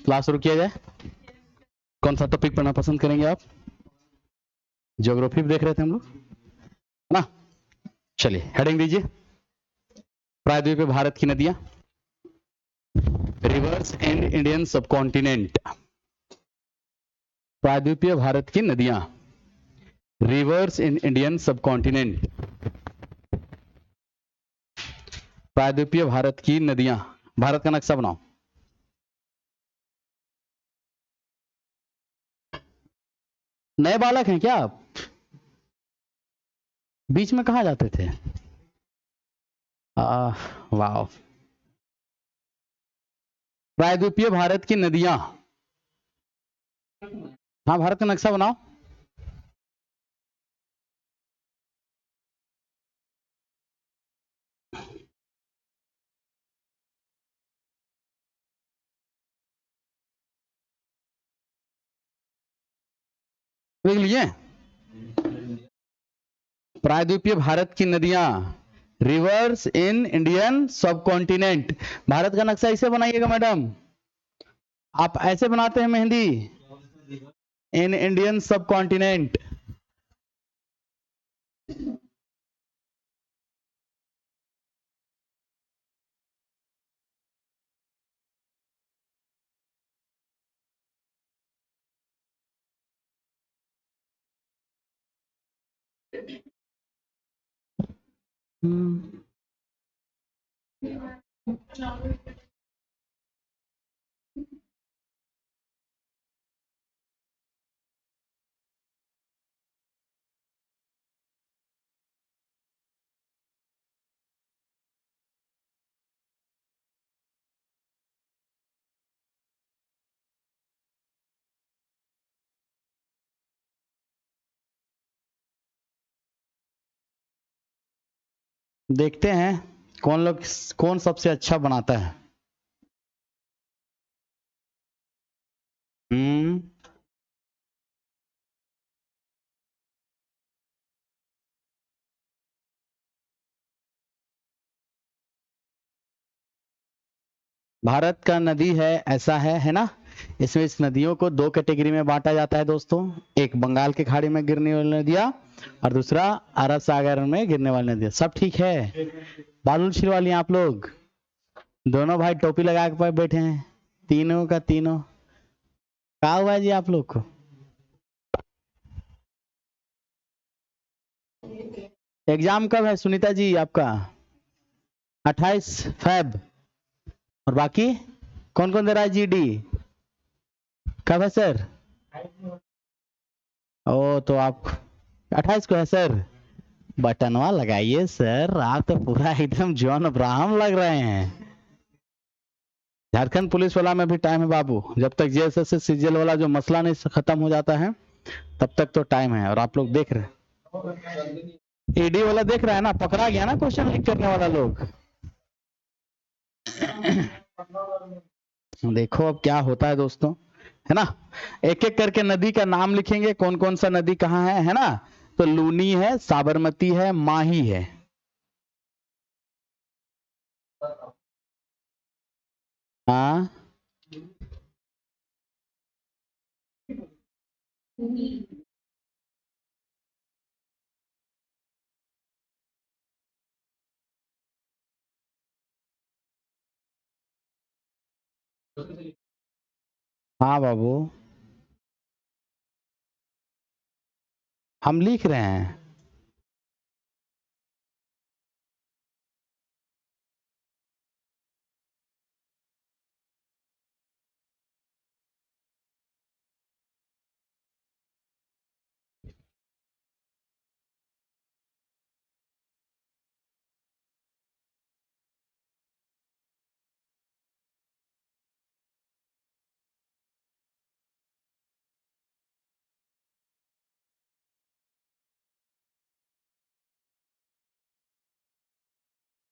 Class शुरू किया जाए। कौन सा टॉपिक पढ़ना पसंद करेंगे आप? ज्योग्राफी देख रहे थे हम लोग, है ना? चलिए हेडिंग दीजिए, प्रायद्वीपीय भारत की नदियां, रिवर्स एंड इंडियन सबकॉन्टिनेंट। प्रायद्वीपीय भारत की नदियां, रिवर्स इन इंडियन सबकॉन्टिनेंट। प्रायद्वीपीय भारत की नदियां, भारत का नक्शा बनाओ। नए बालक हैं क्या आप? बीच में कहा जाते थे? वाह। प्रायद्वीपीय भारत की नदियां, हाँ भारत का नक्शा बनाओ। देख लीजिए, प्रायद्वीपीय भारत की नदियां, reverse in Indian subcontinent. Bharat का नक्शा इसे बनाइएगा मैडम, आप ऐसे बनाते हैं मेहंदी, इन इंडियन सबकॉन्टिनेंट। देखते हैं कौन सबसे अच्छा बनाता है। भारत का नदी है, ऐसा है ना? इसमें इस नदियों को दो कैटेगरी में बांटा जाता है दोस्तों, एक बंगाल की खाड़ी में गिरने वाली नदियां और दूसरा अरब सागर में गिरने वाली नदियां। सब ठीक है? बालूल वाली आप लोग दोनों भाई टोपी लगा के बैठे हैं, तीनों का तीनों। क्या हुआ है जी आप लोग को? एग्जाम कब है सुनीता जी आपका? 28 फेब। और बाकी कौन कौन दे रहा है जीडी? कब है सर? ओ तो आप 28 को है सर। बटनवा लगाइए सर, आप तो पूरा एकदम जॉन अब्राहम लग रहे हैं। झारखंड पुलिस वाला में भी टाइम है बाबू, जब तक जेएसएस सीजीएल वाला जो मसला नहीं खत्म हो जाता है तब तक तो टाइम है। और आप लोग देख रहे, ईडी वाला देख रहा है ना, पकड़ा गया ना क्वेश्चन लीक करने वाला लोग। देखो अब क्या होता है दोस्तों, है ना? एक एक करके नदी का नाम लिखेंगे, कौन कौन सा नदी कहाँ है ना? तो लूनी है, साबरमती है, माही है। हाँ हाँ बाबू, हम लिख रहे हैं।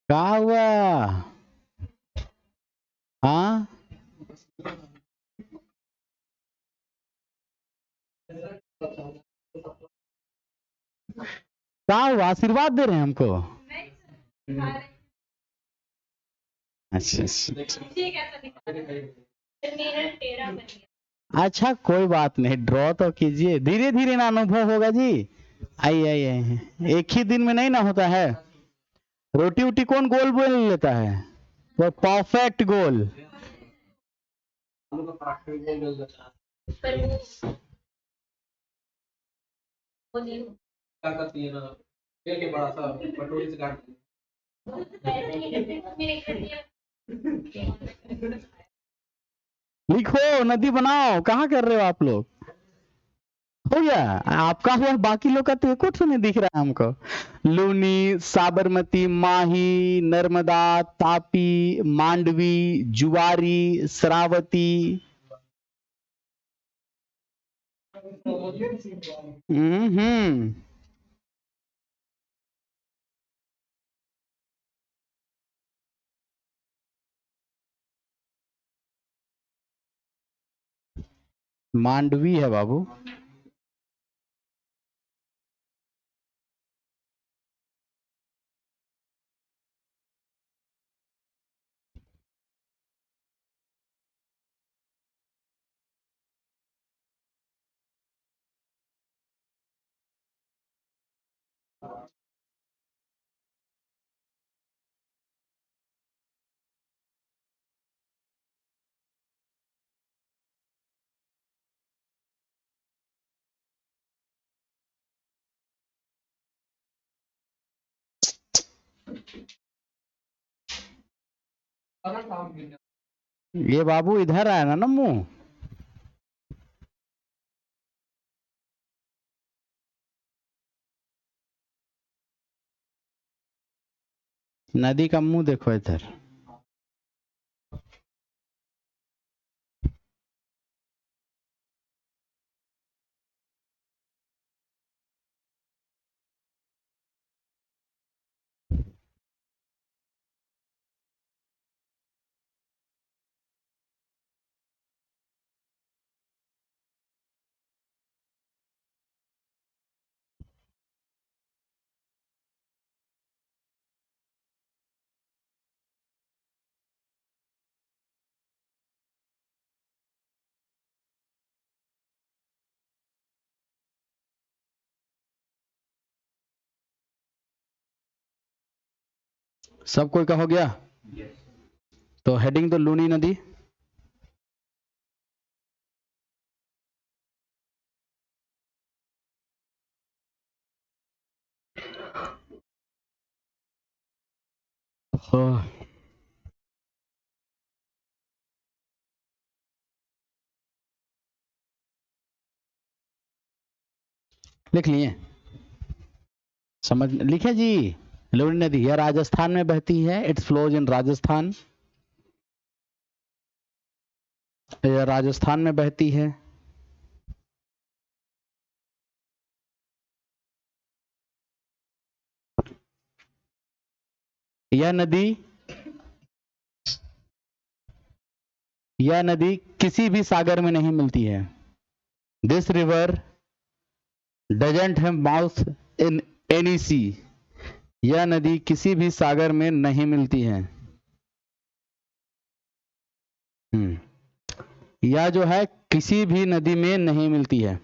क्या हुआ? हाँ क्या हुआ? आशीर्वाद दे रहे हैं हमको? अच्छा अच्छा, कोई बात नहीं, ड्रॉ तो कीजिए, धीरे धीरे ना अनुभव होगा जी। आइए आइए, एक ही दिन में नहीं ना होता है। रोटी वोटी कौन गोल बोल लेता है, वो परफेक्ट गोल। लिखो, नदी बनाओ, कहाँ कर रहे हो आप लोग। हो गया आपका, हुआ, बाकी लोग का तो कुछ नहीं दिख रहा है हमको। लूनी, साबरमती, माही, नर्मदा, तापी, मांडवी, जुआरी, श्रावती। हम्म। मांडवी है बाबू। ये बाबू इधर आया ना नम्मू। नदी का मुंह देखो इधर। सब कोई का हो गया। तो हेडिंग तो लूनी नदी। हाँ। लिख लिए, समझ लिखे जी। लूनी नदी यह राजस्थान में बहती है, इट्स फ्लोज इन राजस्थान। यह राजस्थान में बहती है। यह नदी, यह नदी किसी भी सागर में नहीं मिलती है। This river doesn't have mouth in any sea. यह नदी किसी भी सागर में नहीं मिलती है। यह जो है किसी भी नदी में नहीं मिलती है।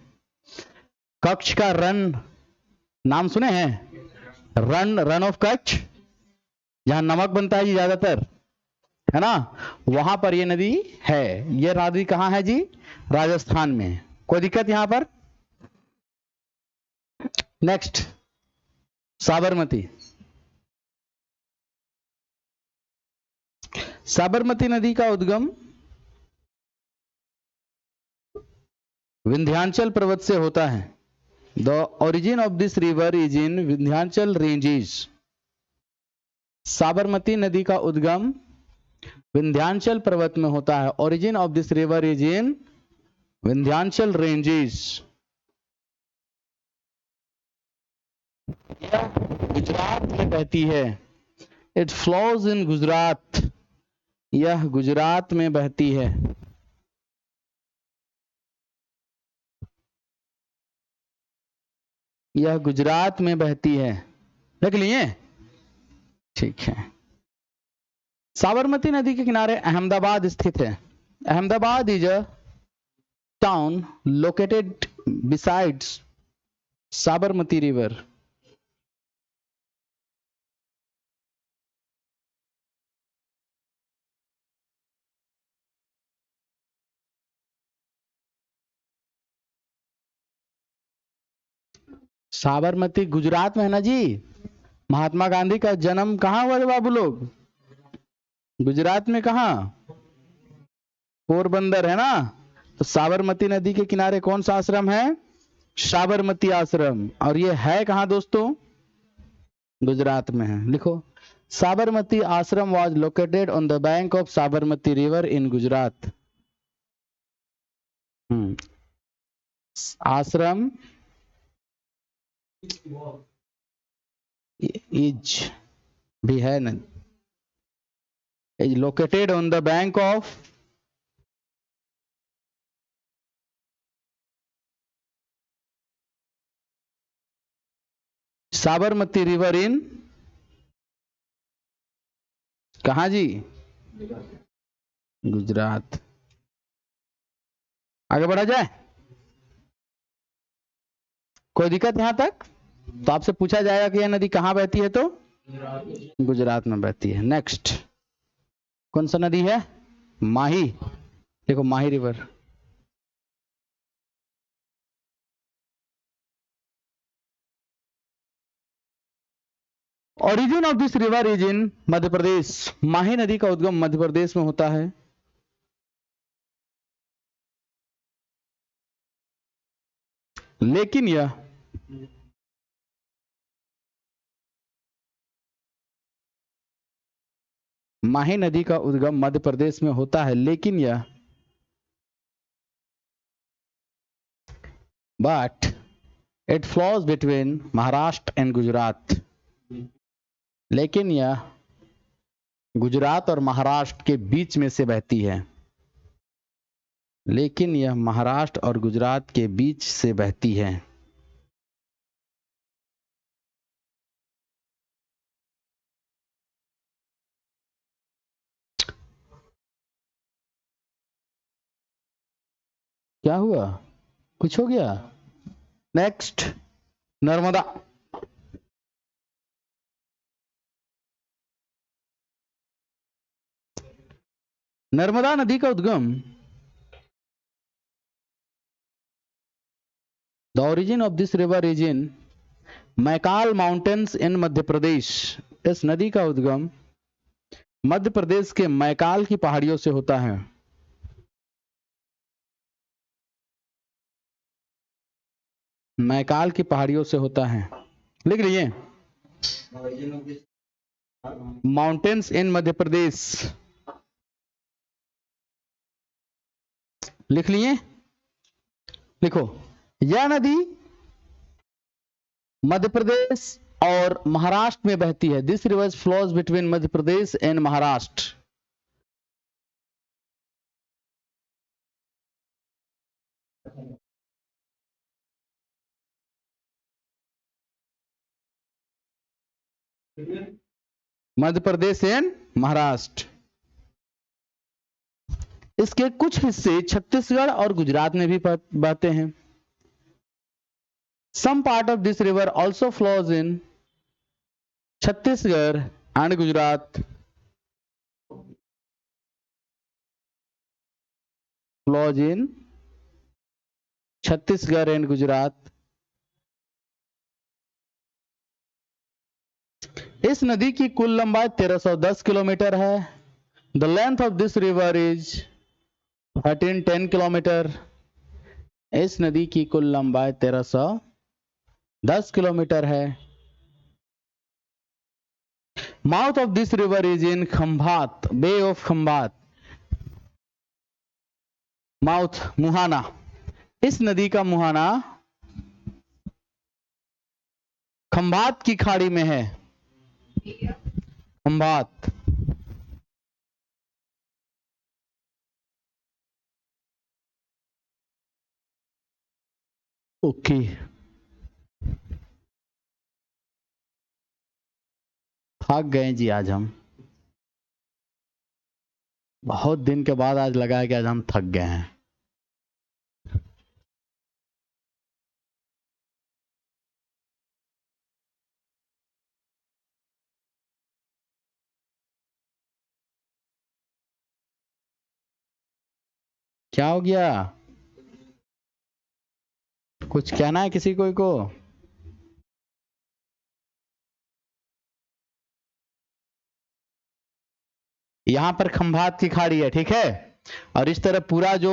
कच्छ का रन नाम सुने हैं, रन ऑफ कच्छ, जहां नमक बनता है जी ज्यादातर, है ना, वहां पर ये नदी है। ये नदी कहाँ है जी, राजस्थान में। कोई दिक्कत यहां पर। नेक्स्ट, साबरमती। साबरमती नदी का उद्गम विंध्याचल पर्वत से होता है। The origin of this river is in Vindhyachal ranges. Sabarmati नदी का उद्गम विंध्याचल पर्वत में होता है। Origin of this river is in Vindhyachal ranges. Gujarat में बहती है। It flows in Gujarat. यह गुजरात में बहती है। यह गुजरात में बहती है। देख लिए, ठीक है। साबरमती नदी के किनारे अहमदाबाद स्थित है। Ahmedabad is a town located besides Sabarmati river. Sabarmati Gujarat में है ना जी। महात्मा गांधी का जन्म कहाँ हुआ थे बाबू लोग? गुजरात में कहाँ? पोरबंदर है ना। तो साबरमती नदी के किनारे कौन सा आश्रम है? साबरमती आश्रम। और ये है कहाँ दोस्तों? गुजरात में है। लिखो, साबरमती आश्रम was located on the bank of Sabarmati river in Gujarat. आश्रम इज भी है ना, is located on the bank of Sabarmati river in कहा जी? गुजरात। आगे बढ़ा जाए? कोई दिक्कत यहां तक? तो आपसे पूछा जाएगा कि यह नदी कहां बहती है, तो गुजरात में बहती है। नेक्स्ट, कौन सा नदी है? माही। देखो, Mahi river. Origin of this river is in Madhya Pradesh. Mahi नदी का उद्गम मध्य प्रदेश में होता है। लेकिन यह माही नदी का उद्गम मध्य प्रदेश में होता है, लेकिन यह but it flows between Maharashtra and Gujarat. लेकिन यह गुजरात और महाराष्ट्र के बीच में से बहती है। लेकिन यह महाराष्ट्र और गुजरात के बीच से बहती है। क्या हुआ? कुछ हो गया? नेक्स्ट, नर्मदा। नर्मदा नदी का उद्गम, the origin of this river is in Maikal mountains in Madhya Pradesh. इस नदी का उद्गम मध्य प्रदेश के मैकाल की पहाड़ियों से होता है। मैकाल की पहाड़ियों से होता है। लिख लीजिए, माउंटेन्स इन मध्य प्रदेश। लिख लिए? लिखो, यह नदी मध्य प्रदेश और महाराष्ट्र में बहती है। This river flows between Madhya Pradesh and Maharashtra. Madhya Pradesh and Maharashtra. इसके कुछ हिस्से छत्तीसगढ़ और गुजरात में भी बहते हैं। Some part of this river also flows in Chhattisgarh and Gujarat. Flows in Chhattisgarh and Gujarat. इस नदी की कुल लंबाई 1310 किलोमीटर है। The length of this river is 1310 kilometre. इस नदी की कुल लंबाई 1310 किलोमीटर है। Mouth of this river is in Khambhat, bay of Khambhat. Mouth, मुहाना। इस नदी का मुहाना खंभात की खाड़ी में है। खंभात। ओके, थक गए जी आज हम। बहुत दिन के बाद आज लगा है कि आज हम थक गए हैं। क्या हो गया? कुछ कहना है किसी कोई को? यहाँ पर खंभात की खाड़ी है, ठीक है, और इस तरह पूरा जो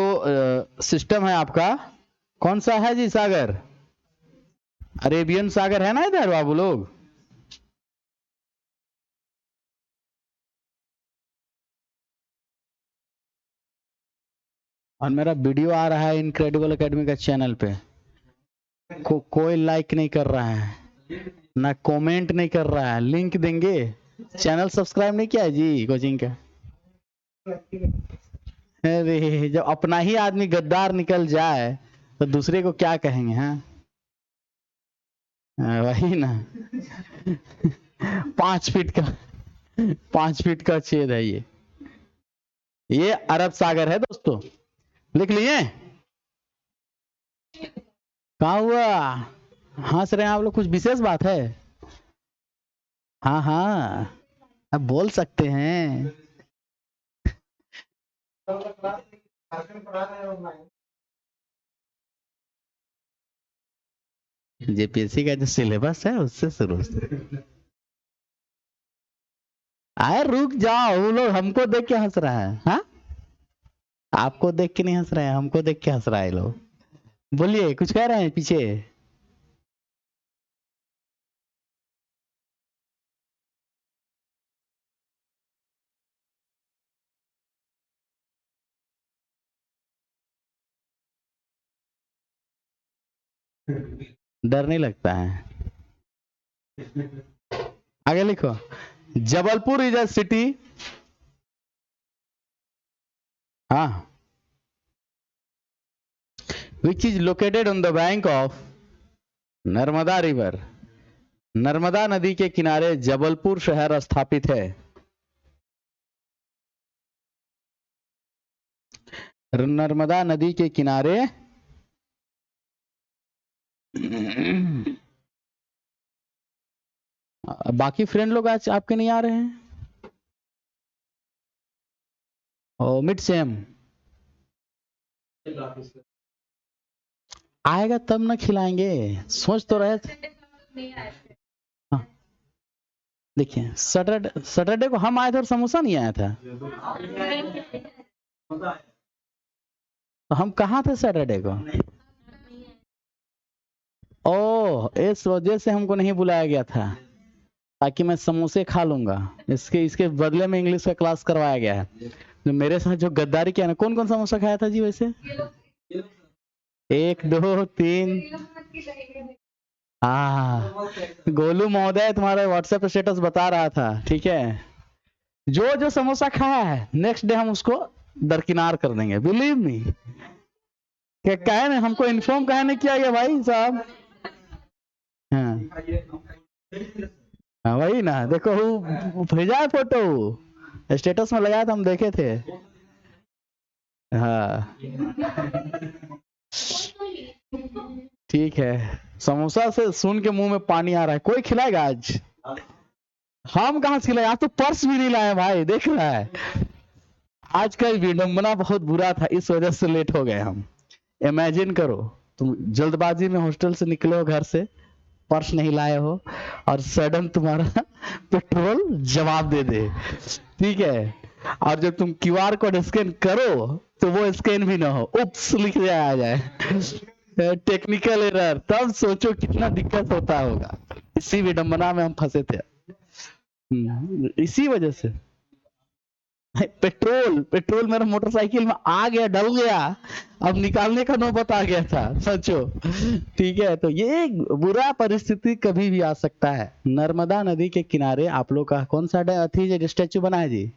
सिस्टम है आपका, कौन सा है जी सागर? अरेबियन सागर है ना इधर बाबू लोग? और मेरा वीडियो आ रहा है इनक्रेडिबल एकेडमी का चैनल पे, कोई लाइक नहीं कर रहा है, ना कमेंट नहीं कर रहा है। लिंक देंगे? चैनल सब्सक्राइब नहीं किया है जी कोचिंग का? अरे जब अपना ही आदमी गद्दार निकल जाए तो दूसरे को क्या कहेंगे? हाँ, वही ना। 5 फीट का 5 फीट का छेद है ये अरब सागर है दोस्तों। लिख लिए? कहा हुआ? हंस रहे हैं आप लोग, कुछ विशेष बात है? हाँ हाँ, अब बोल सकते हैं। जेपीएससी का जो सिलेबस है उससे शुरू से। आए रुक जाओ, वो लोग हमको देख के हंस रहा है। हाँ, आपको देख के नहीं हंस रहे हैं, हमको देख के हंस रहा है लोग। बोलिए, कुछ कह रहे हैं पीछे? डर नहीं लगता है? आगे लिखो, जबलपुर इज अ सिटी, हाँ, विच is located on the bank of Narmada river. Narmada नदी के किनारे जबलपुर शहर स्थापित है। नर्मदा नदी के किनारे बाकी फ्रेंड लोग आज आपके नहीं आ रहे हैं? ओ मिड सेम आएगा तब ना खिलाएंगे, सोच तो रहे थे। हाँ, देखिए सैटरडे सैटरडे को हम आए थे और समोसा नहीं आया था। तो हम कहाँ थे सैटरडे को? ओह, इस वजह से हमको नहीं बुलाया गया था, ताकि मैं समोसे खा लूंगा। इसके इसके बदले में इंग्लिश का क्लास करवाया गया है। जो मेरे साथ जो गद्दारी किया ना, कौन कौन समोसा खाया था जी वैसे? 1 2 3। हाँ, गोलू महोदय तुम्हारा व्हाट्सएप स्टेटस बता रहा था, ठीक है। जो जो समोसा खाया है नेक्स्ट डे हम उसको दरकिनार कर देंगे, बिलीव मी। क्या कहे ना, हमको इन्फॉर्म कहे नहीं किया गया भाई साहब। हाँ हाँ, वही ना, देखो वो भेजा है फोटो, स्टेटस में लगाया था, हम देखे थे। हाँ ठीक है, समोसा से सुन के मुंह में पानी आ रहा है। कोई खिलाएगा आज? हम कहाँ से खिलाए, आज तो पर्स भी नहीं लाए भाई, देख रहा है। आज का विडंबना बहुत बुरा था, इस वजह से लेट हो गए हम। इमेजिन करो, तुम जल्दबाजी में हॉस्टल से निकले हो, घर से पर्स नहीं लाए हो, और सडन तुम्हारा पेट्रोल जवाब दे दे, ठीक है। और जब तुम क्यूआर कोड स्कैन करो तो वो स्कैन भी ना हो, उप्स लिख आ जाए, टेक्निकल एरर, तब सोचो कितना दिक्कत होता होगा। इसी विडंबना में हम फंसे थे। इसी वजह से पेट्रोल पेट्रोल मेरा मोटरसाइकिल में आ गया, डल गया, अब निकालने का नौबत आ गया था, सोचो। ठीक है, तो ये एक बुरा परिस्थिति कभी भी आ सकता है। नर्मदा नदी के किनारे आप लोग का कौन सा अथी स्टेचू बना है जी?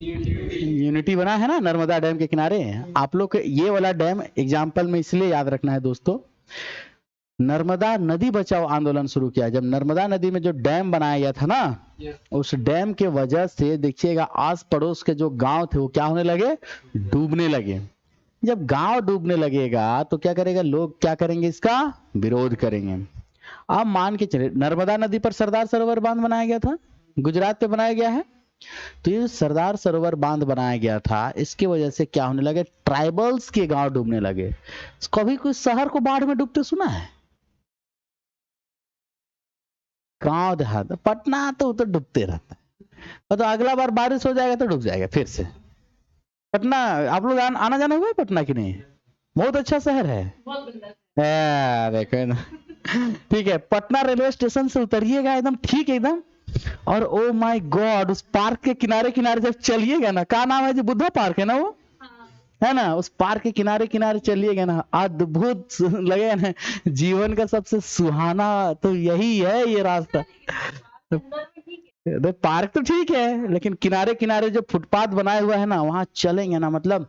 यूनिटी बना है ना नर्मदा डैम के किनारे। आप लोग ये वाला डैम एग्जाम्पल में इसलिए याद रखना है दोस्तों, नर्मदा नदी बचाओ आंदोलन शुरू किया। जब नर्मदा नदी में जो डैम बनाया गया था ना, उस डैम के वजह से देखिएगा आस पड़ोस के जो गांव थे वो क्या होने लगे, डूबने लगे। जब गांव डूबने लगेगा तो क्या करेगा, लोग क्या करेंगे, इसका विरोध करेंगे। आप मान के चले नर्मदा नदी पर सरदार सरोवर बांध बनाया गया था, गुजरात पे बनाया गया है। तो ये सरदार सरोवर बांध बनाया गया था, इसकी वजह से क्या होने लगे, ट्राइबल्स के गांव डूबने लगे। कभी कोई शहर को बाढ़ में डूबते सुना है? गांव देहात, पटना तो डूबते रहता है। तो अगला बार बारिश हो जाएगा तो डूब जाएगा फिर से। पटना आप लोग आना जाना हुआ है पटना की नहीं? बहुत अच्छा शहर है। देखो ना। ठीक है, पटना रेलवे स्टेशन से उतरिएगा एकदम ठीक एकदम, और ओ माय गॉड उस पार्क के किनारे किनारे जब चलिएगा ना, क्या नाम है जो बुद्धा पार्क है ना वो, है ना, उस पार्क के किनारे किनारे चलिएगा ना, अद्भुत लगेगा ना। जीवन का सबसे सुहाना तो यही है ये रास्ता। तो पार्क तो ठीक है, लेकिन किनारे किनारे जो फुटपाथ बनाया हुआ है ना, वहां चलेंगे ना, मतलब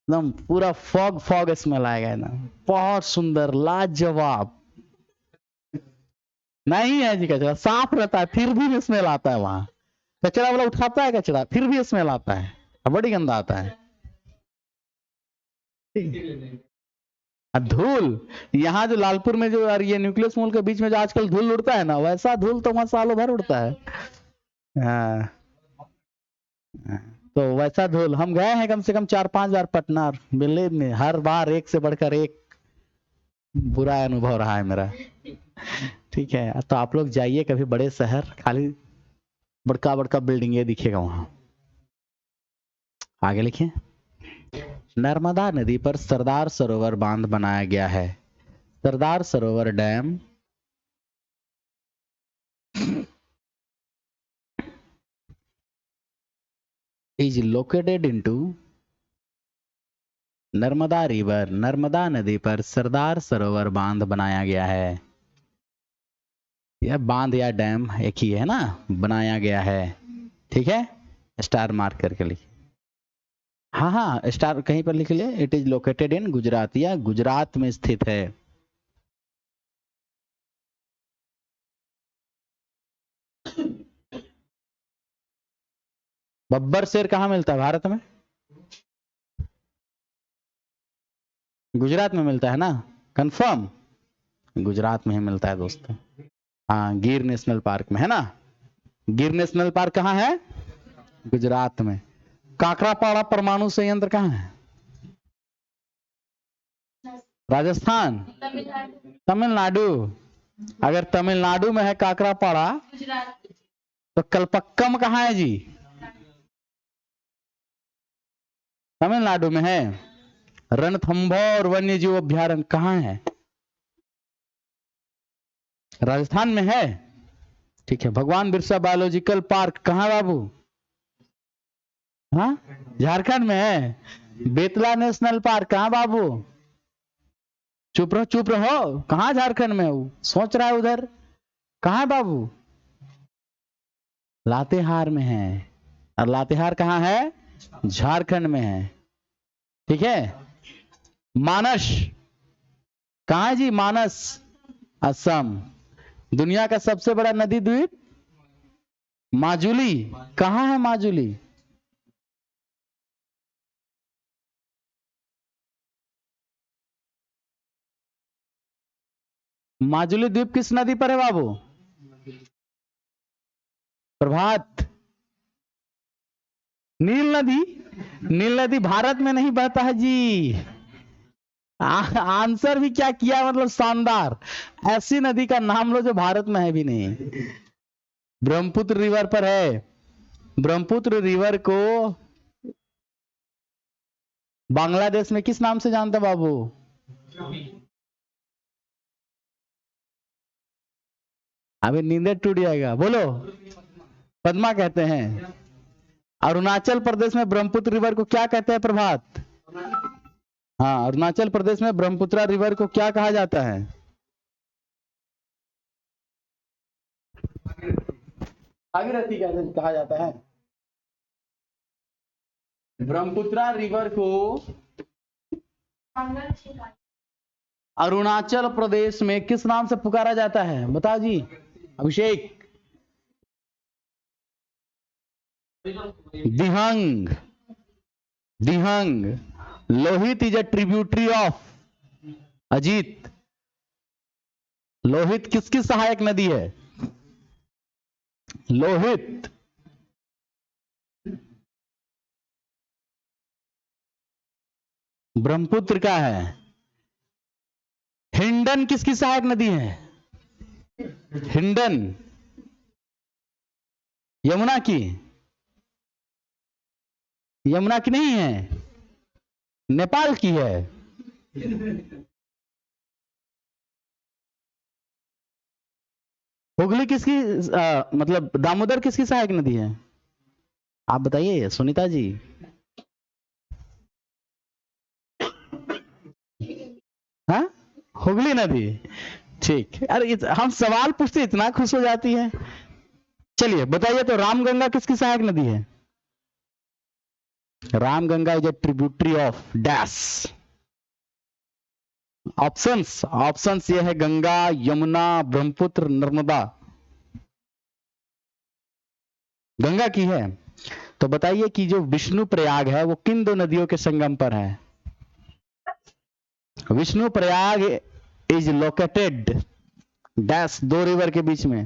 एकदम पूरा फॉग फॉग स्मेल आएगा ना, बहुत सुंदर लाजवाब। नहीं है जी कचरा, साफ रहता है फिर भी स्मेल आता है वहां। कचरा वाला उठाता है कचरा फिर भी स्मेल आता है, बड़ी गंदा आता है। धूल, यहाँ जो लालपुर में जो ये न्यूक्लियस मॉल के बीच में जो आजकल धूल उड़ता है ना, वैसा धूल तो वहां सालों भर उड़ता है। हाँ, तो वैसा धूल हम गए हैं कम से कम 4-5 बार पटना, मिले में हर बार एक से बढ़कर एक बुरा अनुभव रहा है मेरा। ठीक है, तो आप लोग जाइए कभी बड़े शहर, खाली बड़का बड़का बिल्डिंगे दिखेगा वहां। आगे लिखिए, नर्मदा नदी पर सरदार सरोवर बांध बनाया गया है। Sardar Sarovar dam is located into Narmada river. Narmada नदी पर सरदार सरोवर बांध बनाया गया है। यह बांध या डैम एक ही है ना, बनाया गया है। ठीक है, स्टार मार्क करके लिखिए। हाँ हाँ, स्टार कहीं पर लिख लिया। It is located in Gujarat, या गुजरात में स्थित है। बब्बर शेर कहाँ मिलता है भारत में? गुजरात में मिलता है ना, कंफर्म? गुजरात में ही मिलता है दोस्तों। हाँ, गिर नेशनल पार्क में है ना। गिर नेशनल पार्क कहाँ है? गुजरात में। काकरापाड़ा परमाणु संयंत्र कहाँ है? राजस्थान, तमिलनाडु। अगर तमिलनाडु में है काकरापाड़ा, तो कलपक्कम कहाँ है जी? तमिलनाडु में है। रणथंभौर वन्य जीव अभ्यारण्य कहाँ है? राजस्थान में है। ठीक है, भगवान बिरसा बायोलॉजिकल पार्क कहाँ बाबू? हाँ, झारखंड में है। बेतला नेशनल पार्क कहाँ बाबू? चुप रहो चुप रहो, कहाँ झारखंड में? सोच रहा है उधर, कहाँ है बाबू? लातेहार में है। और लातेहार कहाँ है? झारखंड में है। ठीक है, मानस कहाँ है जी? मानस असम। दुनिया का सबसे बड़ा नदी द्वीप माजुली कहाँ है? माजुली माजुली द्वीप किस नदी पर है बाबू? प्रभात, नील नदी। नील नदी भारत में नहीं बहता है जी। आंसर भी क्या किया, मतलब शानदार। ऐसी नदी का नाम लो जो भारत में है भी नहीं। ब्रह्मपुत्र रिवर पर है। ब्रह्मपुत्र रिवर को बांग्लादेश में किस नाम से जानते बाबू? अभी नींदे टूट जाएगा, बोलो। पद्मा कहते हैं। अरुणाचल प्रदेश में ब्रह्मपुत्र रिवर को क्या कहते हैं प्रभात? हाँ, अरुणाचल प्रदेश में ब्रह्मपुत्र रिवर को क्या कहा जाता है? भागीरथी कहा जाता है। ब्रह्मपुत्र रिवर को अरुणाचल प्रदेश में किस नाम से पुकारा जाता है? बताओ जी Abhishek. Dihang. Dihang. Lohit is a tributary of Ajit. Lohit किसकी सहायक नदी है? लोहित ब्रह्मपुत्र का है। हिंडन किसकी सहायक नदी है? हिंडन यमुना की। यमुना की नहीं है, नेपाल की है। हुगली किसकी मतलब दामोदर किसकी सहायक नदी है? आप बताइए सुनीता जी। हाँ, हुगली नदी। ठीक। अरे हम सवाल पूछते इतना खुश हो जाती है। चलिए बताइए तो रामगंगा किसकी सहायक नदी है? Ramganga is a tributary of dash. Options options ये है गंगा, यमुना, ब्रह्मपुत्र, नर्मदा। गंगा की है। तो बताइए कि जो विष्णु प्रयाग है वो किन दो नदियों के संगम पर है? Vishnu Prayag is located dash दो रिवर के बीच में।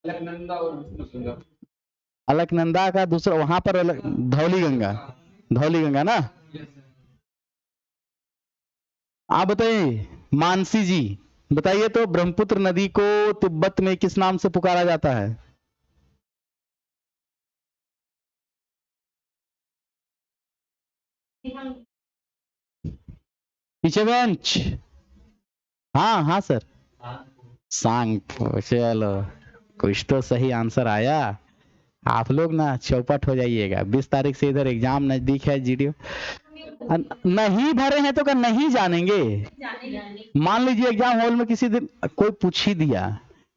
अलकनंदा और विष्णुगंगा। अलकनंदा का दूसरा वहां पर धौली गंगा। धौली गंगा ना। आप बताइए मानसी जी, बताइए तो ब्रह्मपुत्र नदी को तिब्बत में किस नाम से पुकारा जाता है? पीछे बेंच। हाँ हाँ सर। सांग। चलो कुछ तो सही आंसर आया। आप लोग ना चौपट हो जाइएगा। 20 तारीख से इधर एग्जाम नजदीक है जीडीओ। नहीं भरे हैं तो क्या नहीं जानेंगे? मान लीजिए एग्जाम हॉल में किसी दिन कोई पूछ ही दिया,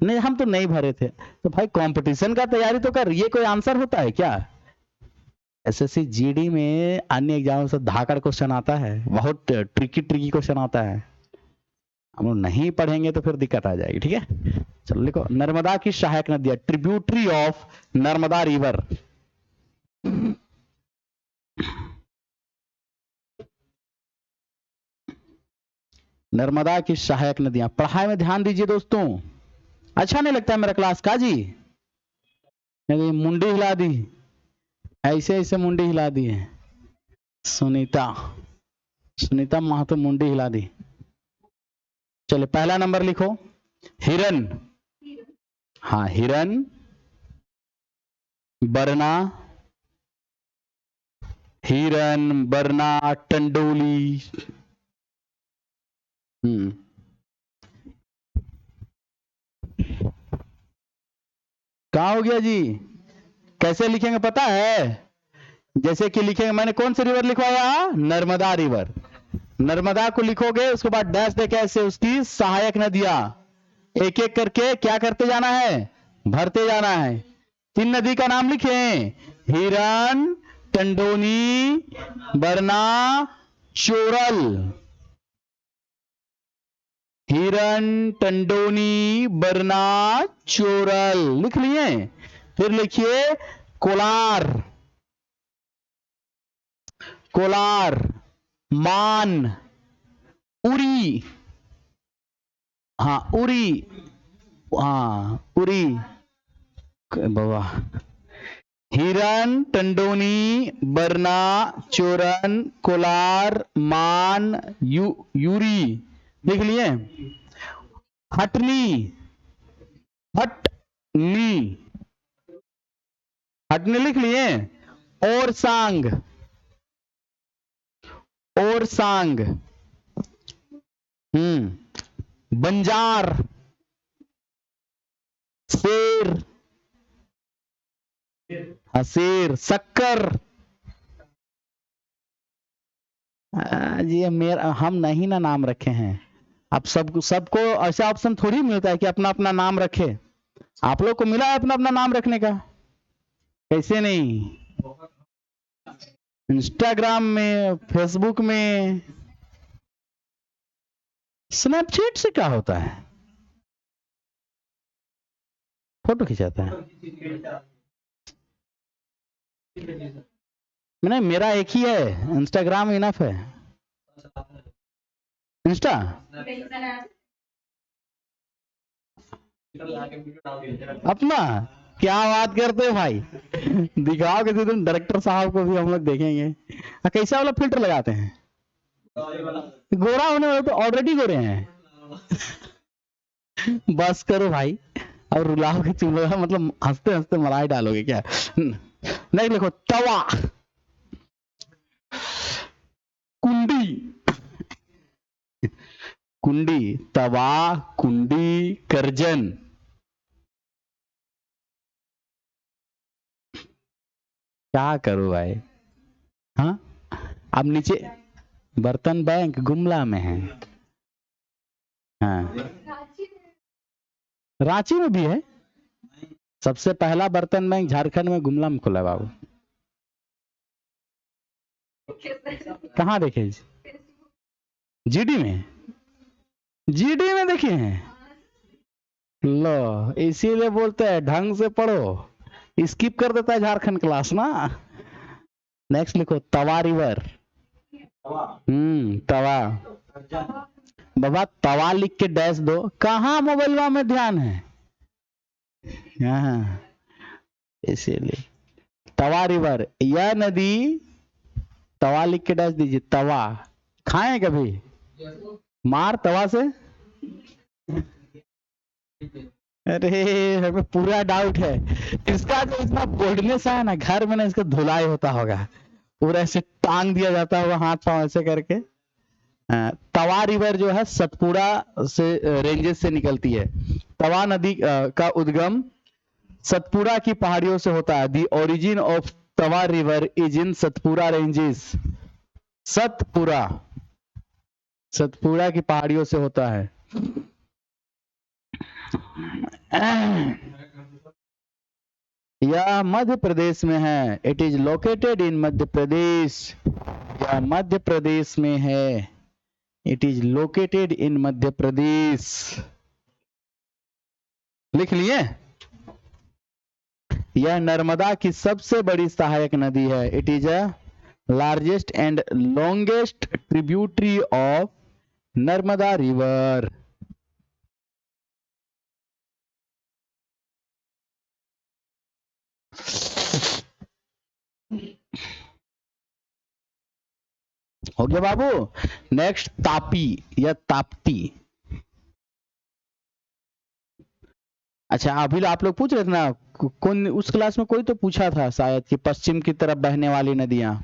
नहीं हम तो नहीं भरे थे, तो भाई कंपटीशन का तैयारी तो कर। ये कोई आंसर होता है क्या? एसएससी जीडी में अन्य एग्जाम से धाकड़ क्वेश्चन आता है, बहुत ट्रिकी ट्रिकी क्वेश्चन आता है। हम लोग नहीं पढ़ेंगे तो फिर दिक्कत आ जाएगी। ठीक है, चलो लिखो। नर्मदा की सहायक नदी, tributary of Narmada river. Narmada की सहायक नदियां। पढ़ाई में ध्यान दीजिए दोस्तों। अच्छा नहीं लगता है मेरा क्लास का जी? मुंडी हिला दी, ऐसे ऐसे मुंडी हिला दी है। सुनीता सुनीता महतो मुंडी हिला दी। चलिए पहला नंबर लिखो। हिरन। हाँ हिरन, बरना, हिरन, बरना, टंडोली। कहाँ हो गया जी? कैसे लिखेंगे पता है? जैसे कि लिखेंगे, मैंने कौन सी रिवर लिखवाया? नर्मदा रिवर। नर्मदा को लिखोगे, उसके बाद डैश देके ऐसे उसकी सहायक नदियां एक एक करके क्या करते जाना है? भरते जाना है। 3 नदी का नाम लिखे, हिरन, टंडोनी, बरना, चोरल। हिरन, टंडोनी, बरना, चोरल लिख लिए। फिर लिखिए कोलार। कोलार, मान, उरी। हाँ उरी। हाँ उरी बाबा। हिरन, टंडोनी, बरना, चोरन, कोलार, मान, यूरी लिख लिए। हटनी। हटनी। हटनी लिख लिए। और सांग। और सांग। बंजार, शेर, शेर, शक्कर। जी मेरा हम नहीं ना नाम रखे हैं। अब सबको ऐसा ऑप्शन थोड़ी मिलता है कि अपना अपना नाम रखे। आप लोग को मिला है अपना अपना नाम रखने का? कैसे नहीं? इंस्टाग्राम में, फेसबुक में। स्नैपचैट से क्या होता है? फोटो खिंचाता है। मैंने मेरा एक ही है, इंस्टाग्राम इनफ है। इंस्टा अपना क्या बात करते हो भाई? दिखाओ किसी दिन डायरेक्टर साहब को भी हम लोग देखेंगे। कैसा वाला फिल्टर लगाते हैं? गोरा होने वाले तो ऑलरेडी गोरे हैं। बस करो भाई, और रुलाओगे तुम लोग, मतलब हंसते हंसते मलाई डालोगे क्या? नहीं लिखो तवा, कुंडी, कुंडी, तवा, कुंडी, करजन। क्या करूं भाई? हाँ, अब नीचे बर्तन बैंक गुमला में है। हाँ, रांची में भी है। सबसे पहला बर्तन बैंक झारखंड में गुमला में खुला बाबू। कहाँ देखे? जीडी में? जीडी में देखे हैं? लो, इसीलिए बोलते हैं ढंग से पढ़ो, स्किप कर देता है झारखंड क्लास ना। नेक्स्ट लिखो तवा रिवर। तवा। बाबा तवा लिख के डैश दो, कहाँ मोबाइल में ध्यान है? हाँ, इसीलिए तवा रिवर, यह नदी, तवा लिख के डैश दीजिए। तवा खाए कभी? मार तवा से। अरे हमें पूरा डाउट है इसका, जो इतना बोल्डनेस है ना, घर में ना इसका धुलाई होता होगा, पूरा ऐसे टांग दिया जाता होगा हाथ पांव ऐसे करके। तवा रिवर जो है सतपुड़ा से रेंजेस से निकलती है। तवा नदी का उद्गम सतपुड़ा की पहाड़ियों से होता है। The origin of Tawa river is in Satpura ranges. Satpura, Satpura की पहाड़ियों से होता है। यह मध्य प्रदेश में है। It is located in Madhya प्रदेश। यह मध्य प्रदेश में है। It is located in Madhya प्रदेश। लिख लिए? यह नर्मदा की सबसे बड़ी सहायक नदी है। It is a largest and longest tributary of Narmada river. हो गया बाबू। नेक्स्ट तापी या ताप्ती। अच्छा, अभी आप लोग पूछ रहे थे ना, कौन उस क्लास में कोई तो पूछा था शायद कि पश्चिम की तरफ बहने वाली नदियां,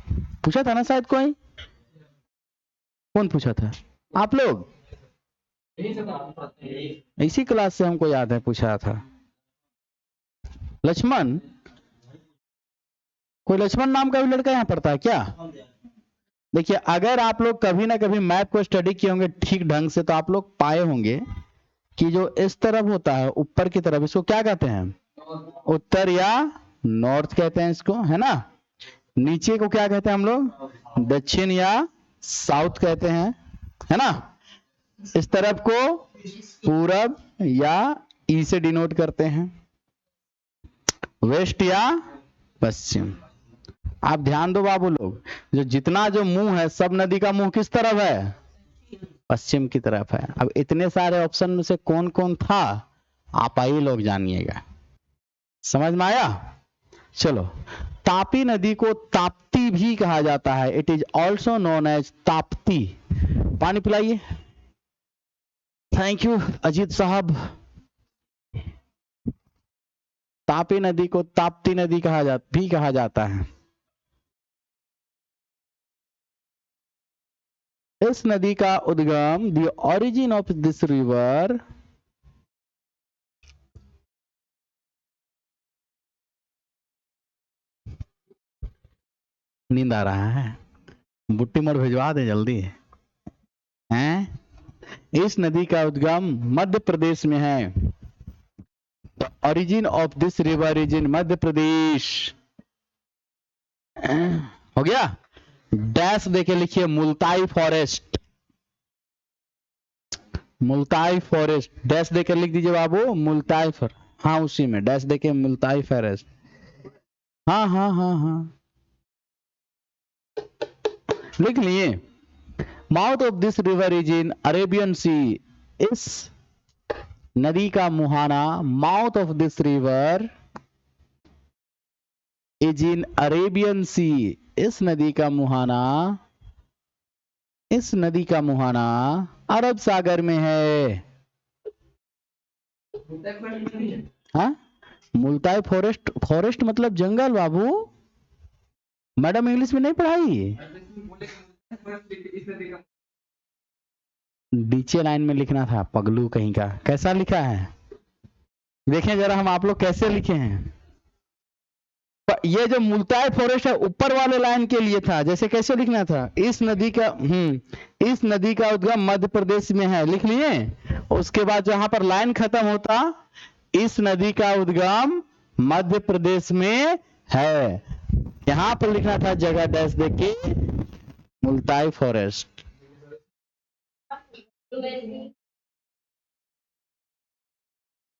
पूछा था ना शायद कोई? कौन पूछा था? आप लोग? इसी क्लास से हमको याद है पूछा था। लक्ष्मण? कोई लक्ष्मण नाम का भी लड़का यहाँ पढ़ता है क्या? देखिए, अगर आप लोग कभी ना कभी मैप को स्टडी किए होंगे ठीक ढंग से, तो आप लोग पाए होंगे कि जो इस तरफ होता है ऊपर की तरफ, इसको क्या कहते हैं? उत्तर या नॉर्थ कहते हैं इसको, है ना। नीचे को क्या कहते हैं हम लोग? दक्षिण या साउथ कहते हैं, है ना। इस तरफ को पूरब या ई से डिनोट करते हैं। वेस्ट या पश्चिम। आप ध्यान दो बाबू लोग, जो जितना जो मुंह है, सब नदी का मुंह किस तरफ है? पश्चिम की तरफ है। अब इतने सारे ऑप्शन में से कौन कौन था, आप ही लोग जानिएगा। समझ में आया? चलो, तापी नदी को ताप्ती भी कहा जाता है। It is also known as Tapti. पानी पिलाइए। थैंक यू अजीत साहब। तापी नदी को ताप्ती नदी भी कहा जाता है। इस नदी का उद्गम, the origin of this river, नींद आ रहा है? बुट्टी मर भिजवा दे जल्दी हैं। इस नदी का उद्गम मध्य प्रदेश में है। The origin of this river is in Madhya Pradesh. हो गया? डैश देके लिखिए Multai forest. Multai forest, dash देकर लिख दीजिए बाबू, मुल्ताई फॉरेस्ट, हाँ उसी में डैश देके मुल्ताई फॉरेस्ट, हाँ हाँ हाँ हाँ लिख लिए। Mouth of this river is in Arabian sea, इस नदी का मुहाना, mouth of this river is in Arabian sea, इस नदी का मुहाना, इस नदी का मुहाना अरब सागर में है। हाँ मुल्ताई फॉरेस्ट, फॉरेस्ट मतलब जंगल बाबू, मैडम इंग्लिश में नहीं पढ़ाई, नीचे लाइन में लिखना था पगलू कहीं का, कैसा लिखा है देखें जरा हम आप लोग कैसे लिखे हैं। ये जो मुल्ताई फॉरेस्ट है ऊपर वाले लाइन के लिए था, जैसे कैसे लिखना था, इस नदी का इस नदी का उद्गम मध्य प्रदेश में है, लिख लिए। उसके बाद जहां पर लाइन खत्म होता, इस नदी का उद्गम मध्य प्रदेश में है, यहां पर लिखना था जगह डैश देके मुल्ताई फॉरेस्ट।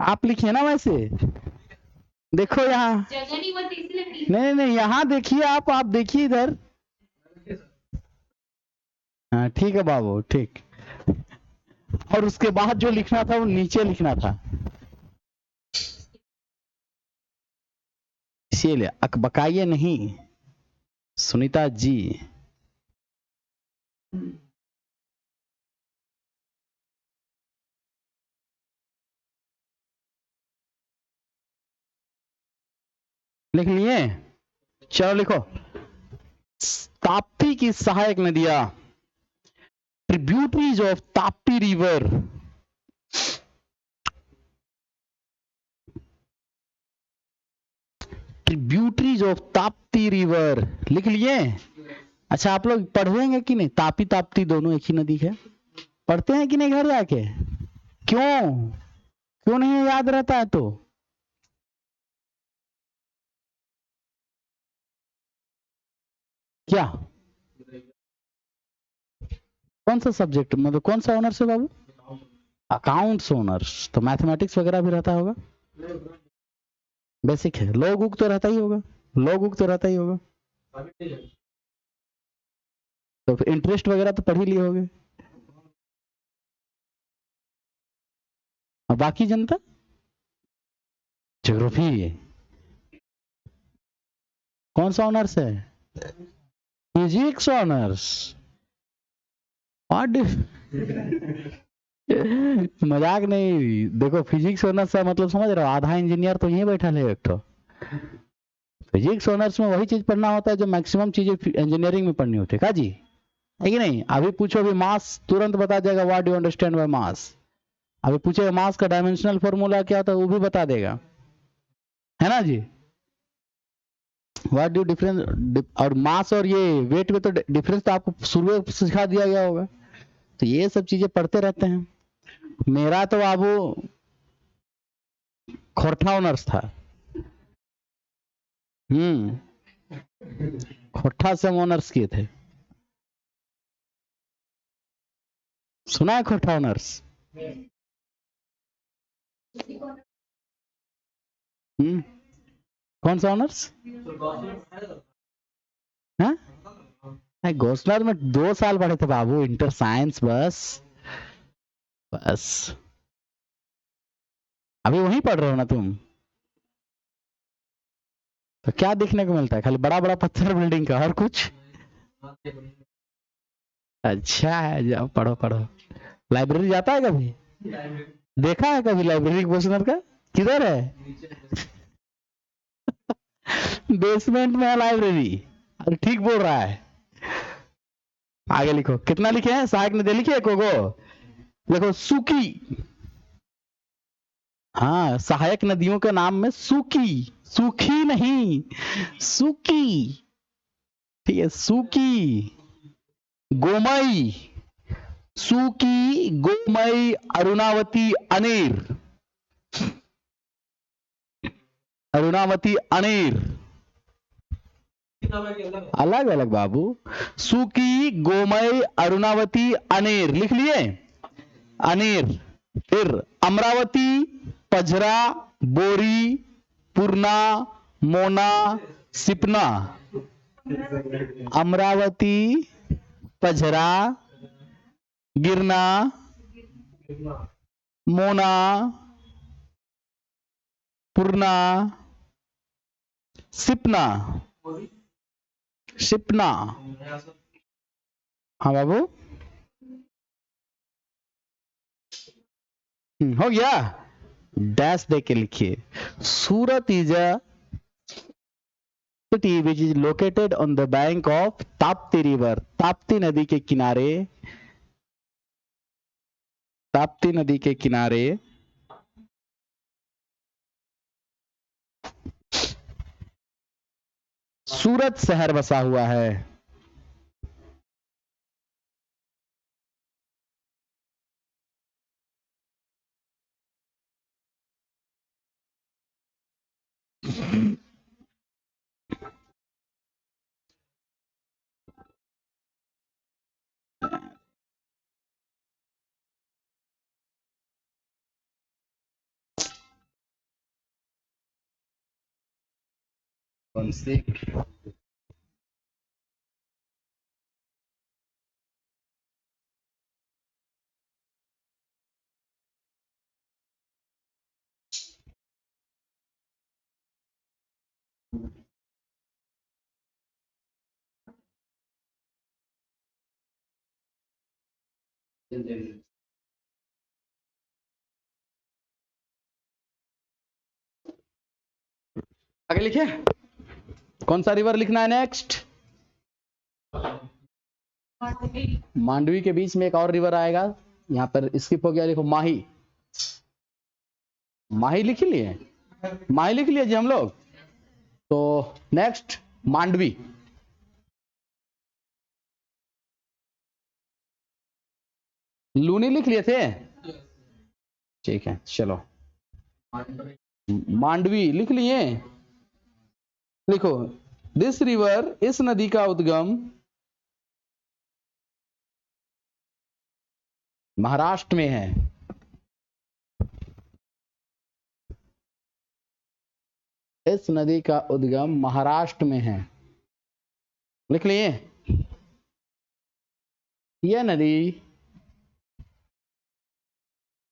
आप लिखिए ना वैसे, देखो यहाँ नहीं नहीं यहाँ देखिए, आप देखिए इधर, हाँ ठीक है बाबू ठीक। और उसके बाद जो लिखना था वो नीचे लिखना था, इसीलिए अकबकाइए नहीं सुनीता जी। लिख लिए, चलो लिखो। ताप्ती की सहायक नदियां, tributaries of Tapti river, tributaries of Tapti river, लिख लिए। अच्छा आप लोग पढ़ेंगे कि नहीं, तापी ताप्ती दोनों एक ही नदी है, पढ़ते हैं कि नहीं घर जाके, क्यों क्यों नहीं याद रहता है तो, क्या कौन सा सब्जेक्ट, मतलब कौन सा ऑनर्स है बाबू, अकाउंट्स ऑनर्स, तो मैथमेटिक्स वगैरह भी रहता होगा, बेसिक है, लॉग उग तो रहता ही होगा, लॉग उग तो रहता ही होगा, तो फिर इंटरेस्ट वगैरह तो पढ़ ही लिए होगे। और बाकी जनता ज्योग्राफी, कौन सा ऑनर्स है, फिजिक्स ऑनर्स, मजाक नहीं, देखो फिजिक्स ऑनर्स का मतलब समझ रहे हो, आधा इंजीनियर तो यहीं बैठा है एक तो। फिजिक्स ऑनर्स में वही चीज पढ़ना होता है जो मैक्सिमम चीजें इंजीनियरिंग में पढ़नी होती है, का जी है कि नहीं। अभी पूछो, अभी मास तुरंत बता देगा, what do understand by mass, अभी पूछेगा मास का डायमेंशनल फॉर्मूला क्या होता है, वो भी बता देगा, है ना जी। व्हाट डू डिफरेंस, और मास और ये वेट में तो डिफरेंस तो आपको शुरू में सिखा दिया गया होगा, तो ये सब चीजें पढ़ते रहते हैं। मेरा तो बाबू खोरठा ऑनर्स था, खोरठा से हम ऑनर्स किए थे, सुना है खोरठा ऑनर्स, कौन सा ऑनर्स, घोषणा में 2 साल पढ़े थे बाबू, इंटर साइंस, बस बस। अभी वहीं पढ़ रहे हो ना तुम, तो क्या देखने को मिलता है, खाली बड़ा बड़ा पत्थर बिल्डिंग का, और कुछ। अच्छा है, जाओ पढ़ो पढ़ो। लाइब्रेरी जाता है कभी, देखा है कभी लाइब्रेरी क्वेश्चनर का, किधर है, बेसमेंट में है लाइब्रेरी, अरे ठीक बोल रहा है। आगे लिखो, कितना लिखे हैं, सहायक नदी लिखिए कोगो, देखो सूकी, हाँ सहायक नदियों के नाम में सूकी, सूखी नहीं सूकी, ठीक है, सूकी, गोमई, सूकी, गोमई, अरुणावती, अनेर, अरुणावती, अनेर, अलग अलग बाबू, सूकी, गोमई, अरुणावती, अनेर, लिख लिए। अनेर, फिर अमरावती, पझरा, बोरी, पूर्णा, मोना, सिपना। अमरावती, पझरा, गिरना, मोना, पूर्णा, सिपना। सिपना। हाँ बाबू, हो गया। डैश दे के लिखिए। Surat is a city which is located on the bank of Tapti river. Tapti नदी के किनारे, ताप्ती नदी के किनारे सूरत शहर बसा हुआ है। आगे लिखिए, कौन सा रिवर लिखना है नेक्स्ट? मांडवी के बीच में एक और रिवर आएगा, यहां पर स्किप हो गया, लिखो माही। माही लिख लिए, माही लिख लिए जी हम लोग। तो नेक्स्ट मांडवी। लूनी लिख लिए थे, ठीक है चलो। मांडवी लिख लिए, लिखो दिस रिवर, इस नदी का उद्गम महाराष्ट्र में है। इस नदी का उद्गम महाराष्ट्र में है, लिख लिए। यह नदी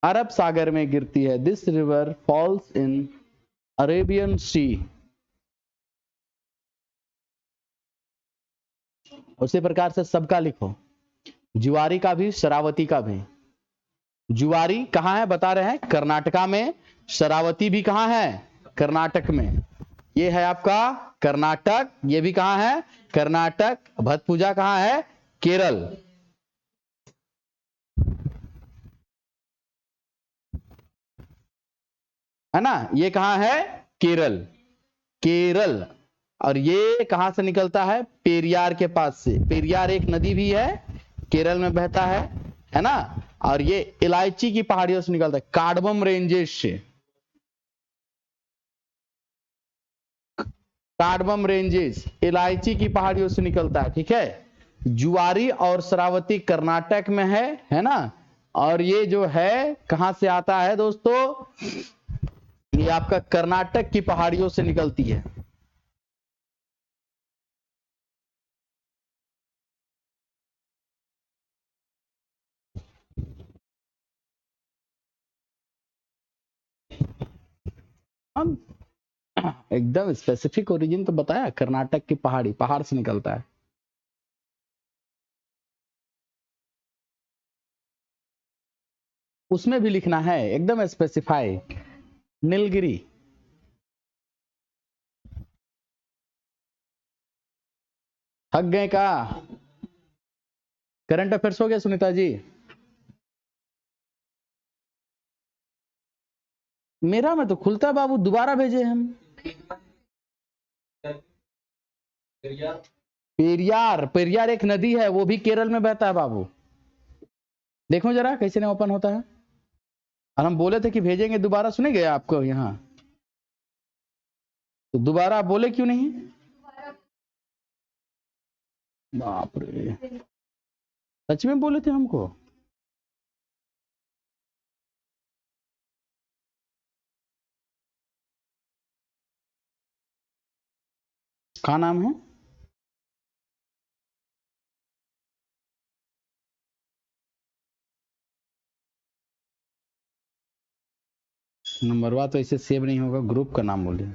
अरब सागर में गिरती है। This river falls in Arabian sea. उसी प्रकार से सबका लिखो, जुआरी का भी, शरावती का भी। जुआरी कहां है बता रहे हैं, कर्नाटका में। शरावती भी कहां है, कर्नाटक में। ये है आपका कर्नाटक, ये भी कहां है, कर्नाटक। भतपूजा कहां है, केरल। है ना, ये कहां है, केरल। केरल। और ये कहां से निकलता है, पेरियार के पास से। पेरियार एक नदी भी है, केरल में बहता है ना। और ये इलायची की पहाड़ियों से निकलता है, कार्डमम रेंजेस से। कार्डमम रेंजेस इलायची की पहाड़ियों से निकलता है, ठीक है। जुआरी और शरावती कर्नाटक में है ना। और ये जो है कहां से आता है दोस्तों, ये आपका कर्नाटक की पहाड़ियों से निकलती है। हम एकदम स्पेसिफिक ओरिजिन तो बताया, कर्नाटक की पहाड़ से निकलता है। उसमें भी लिखना है एकदम स्पेसिफाई, नीलगिरी। थक गए का? करंट अफेयर्स हो गया सुनीता जी? मेरा में तो खुलता बाबू, दोबारा भेजे हम। पेरियार, पेरियार एक नदी है, वो भी केरल में बहता है बाबू। देखो जरा कैसे नहीं ओपन होता है। और हम बोले थे कि भेजेंगे दोबारा, सुने गए आपको यहाँ? तो दोबारा आप बोले क्यों नहीं? बाप रे, सच में बोले थे हमको? क्या नाम है? नंबरवा तो इसे सेव नहीं होगा, ग्रुप का नाम बोलिए।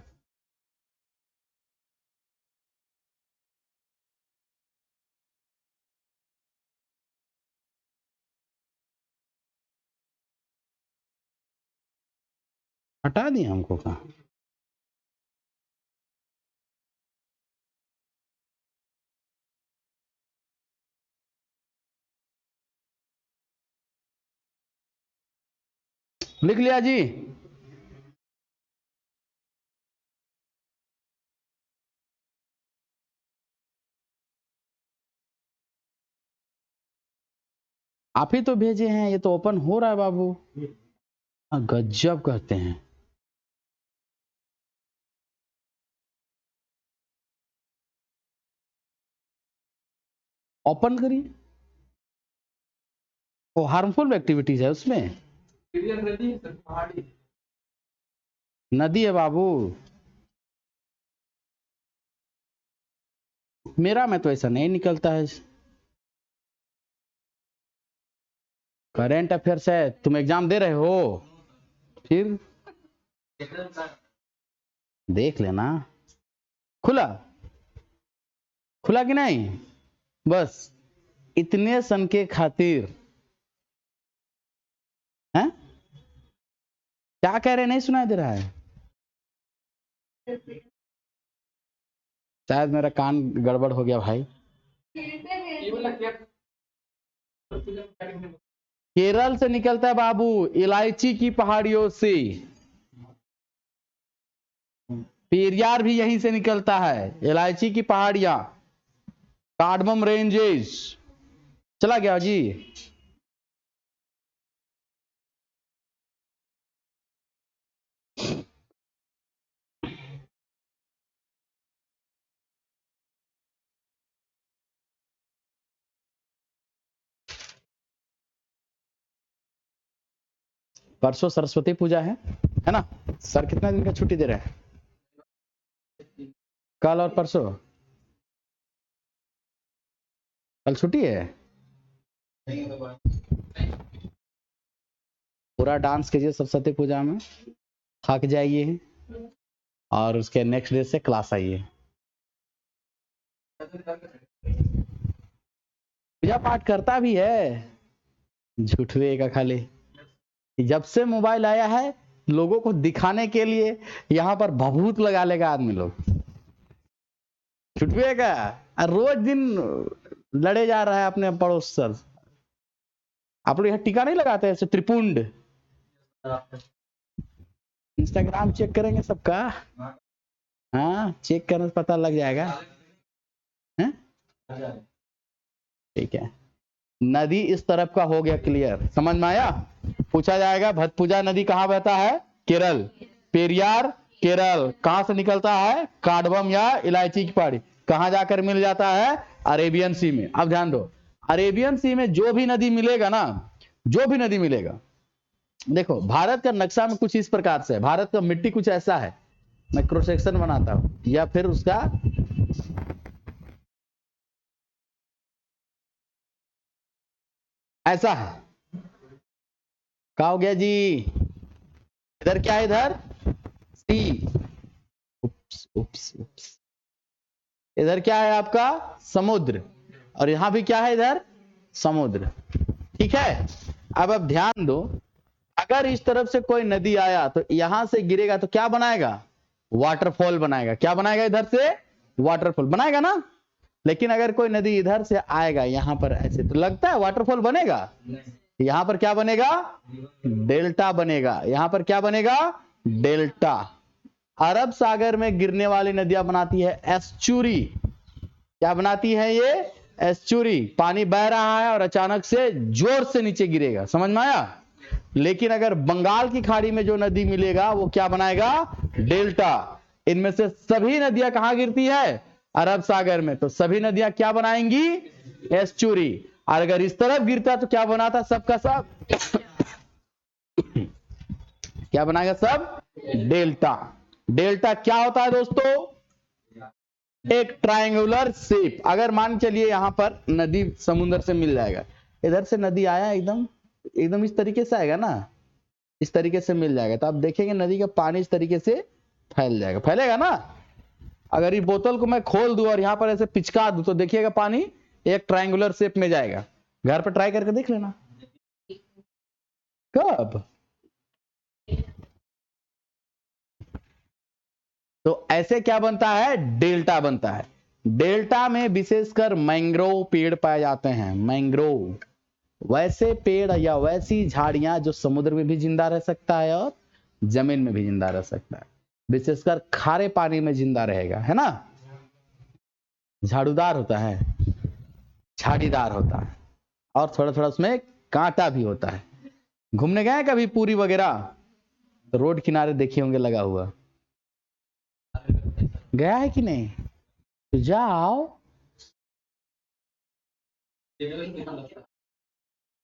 हटा दिए हमको कहा? लिख लिया जी। आप ही तो भेजे हैं, ये तो ओपन हो रहा है बाबू। गजब कहते हैं। ओपन करिए। वो हार्मफुल एक्टिविटीज है उसमें। नदी है बाबू। मेरा में तो ऐसा नहीं निकलता है। करेंट अफेयर्स है, तुम एग्जाम दे रहे हो? फिर देख लेना। खुला? खुला कि नहीं? बस इतने सन के खातिर हैं? क्या कह रहे, नहीं सुनाई दे रहा है? शायद मेरा कान गड़बड़ हो गया भाई। केरल से निकलता है बाबू, इलायची की पहाड़ियों से। पेरियार भी यहीं से निकलता है, इलायची की पहाड़ियां, कार्डमम रेंजेस। चला गया जी। परसों सरस्वती पूजा है ना? सर कितना दिन का छुट्टी दे रहे हैं? कल और परसों? कल छुट्टी है। पूरा डांस कीजिए सरस्वती पूजा में, थक जाइए और उसके नेक्स्ट डे से क्लास आइए। पूजा पाठ करता भी है, झूठवे का खाली। जब से मोबाइल आया है, लोगों को दिखाने के लिए यहाँ पर भभूत लगा लेगा आदमी लोग। छुटवे का रोज दिन लड़े जा रहा है अपने पड़ोस से। आप लोग यहाँ टीका नहीं लगाते ऐसे त्रिपुंड? इंस्टाग्राम चेक करेंगे सबका। हाँ, चेक करने से पता लग जाएगा। ठीक है। नदी इस तरफ का हो गया क्लियर, समझ में आया? पूछा जाएगा भतपुजा नदी कहाँ बहता है? केरल। पेरियार केरल कहां से निकलता है? काडवम या इलायची की पहाड़ी। कहां जाकर मिल जाता है? अरेबियन सी में। अब ध्यान दो, अरेबियन सी में जो भी नदी मिलेगा ना, जो भी नदी मिलेगा, देखो भारत का नक्शा में कुछ इस प्रकार से है, भारत का मिट्टी कुछ ऐसा है, मैं क्रॉस सेक्शन बनाता हूं या फिर उसका ऐसा है। क्या हो गया जी? इधर क्या है? इधर सी। उप्स उप्स उप्स। इधर क्या है आपका? समुद्र। और यहां भी क्या है? इधर समुद्र। ठीक है। अब ध्यान दो, अगर इस तरफ से कोई नदी आया तो यहां से गिरेगा तो क्या बनाएगा? वाटरफॉल बनाएगा। क्या बनाएगा? इधर से वाटरफॉल बनाएगा ना। लेकिन अगर कोई नदी इधर से आएगा यहां पर ऐसे, तो लगता है वाटरफॉल बनेगा? यहां पर क्या बनेगा? डेल्टा बनेगा। यहां पर क्या बनेगा? डेल्टा। अरब सागर में गिरने वाली नदियां बनाती है एस्चुरी। क्या बनाती है ये? एस्चुरी। पानी बह रहा है और अचानक से जोर से नीचे गिरेगा, समझ में आया? लेकिन अगर बंगाल की खाड़ी में जो नदी मिलेगा वो क्या बनाएगा? डेल्टा। इनमें से सभी नदियां कहां गिरती है? अरब सागर में। तो सभी नदियां क्या बनाएंगी? एस्चुरी। और अगर इस तरफ गिरता तो क्या बनाता? सबका सब क्या बनाएगा? सब डेल्टा। डेल्टा क्या होता है दोस्तों? एक ट्रायंगुलर शेप। अगर मान चलिए यहाँ पर नदी समुद्र से मिल जाएगा, इधर से नदी आया एकदम एकदम इस तरीके से आएगा ना, इस तरीके से मिल जाएगा, तो आप देखेंगे नदी का पानी इस तरीके से फैल जाएगा, फैलेगा ना। अगर ये बोतल को मैं खोल दूं और यहाँ पर ऐसे पिचका दूं तो देखिएगा पानी एक ट्रायंगुलर शेप में जाएगा। घर पर ट्राई करके देख लेना। कब? तो ऐसे क्या बनता है, डेल्टा बनता है। डेल्टा में विशेषकर मैंग्रोव पेड़ पाए जाते हैं। मैंग्रोव वैसे पेड़ या वैसी झाड़ियां जो समुद्र में भी जिंदा रह सकता है और जमीन में भी जिंदा रह सकता है, विशेषकर खारे पानी में जिंदा रहेगा, है ना। झाड़ूदार होता है, झाड़ीदार होता है, और थोड़ा थोड़ा उसमें कांटा भी होता है। घूमने गए कभी पूरी वगैरह, तो रोड किनारे देखे होंगे लगा हुआ, गया है कि नहीं? तो जाओ,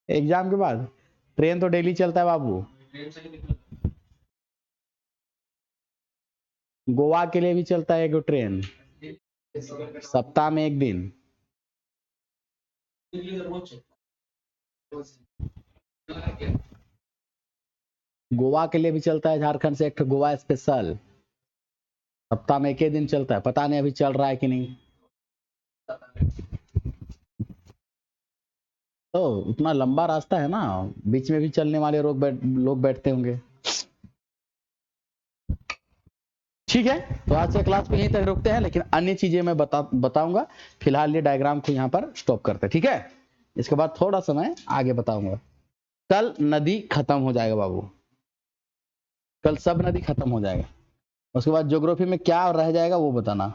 एग्जाम के बाद। ट्रेन तो डेली चलता है बाबू, गोवा के लिए भी चलता है एक ट्रेन, सप्ताह में एक दिन। गोवा के लिए भी चलता है, झारखंड से एक गोवा स्पेशल, सप्ताह में एक ही दिन चलता है। पता नहीं अभी चल रहा है कि नहीं। तो उतना लंबा रास्ता है ना, बीच में भी चलने वाले लोग बैठते होंगे। ठीक है, तो आज से क्लास को यहीं तक रोकते हैं, लेकिन अन्य चीजें मैं बताऊंगा। फिलहाल ये डायग्राम को यहाँ पर स्टॉप करते हैं, ठीक है। इसके बाद थोड़ा समय आगे बताऊंगा। कल नदी खत्म हो जाएगा बाबू, कल सब नदी खत्म हो जाएगा। उसके बाद ज्योग्राफी में क्या रह जाएगा वो बताना।